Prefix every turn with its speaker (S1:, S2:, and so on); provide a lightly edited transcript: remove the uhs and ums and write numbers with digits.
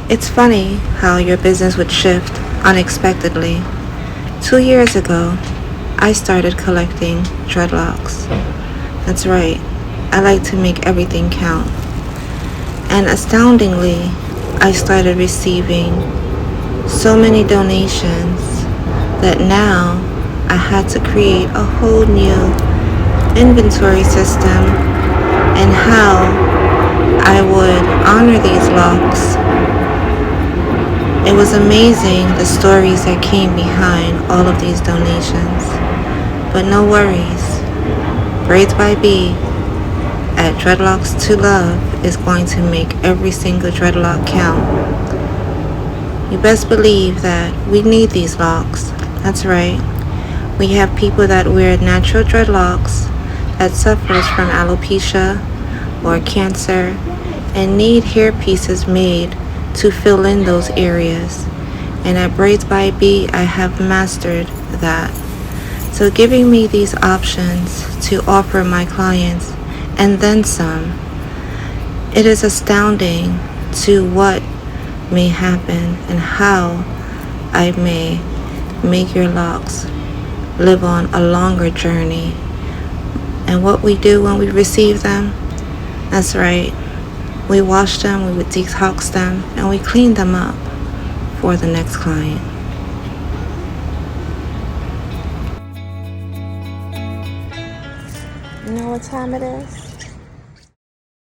S1: It's funny how your business would shift unexpectedly. 2 years ago, I started collecting dreadlocks. That's right, I like to make everything count. And astoundingly, I started receiving so many donations that now I had to create a whole new inventory system and how I would honor these locks. It was amazing the stories that came behind all of these donations. But no worries. Braids by Bee at Dreadlocks2Love is going to make every single dreadlock count. You best believe that we need these locks. That's right. We have people that wear natural dreadlocks that suffers from alopecia or cancer and need hair pieces made to fill in those areas. And at Braids by Bee, I have mastered that. So giving me these options to offer my clients and then some, it is astounding to what may happen and how I may make your locks live on a longer journey. And what we do when we receive them, that's right, we wash them, we would detox them, and we clean them up for the next client. You know what time it is?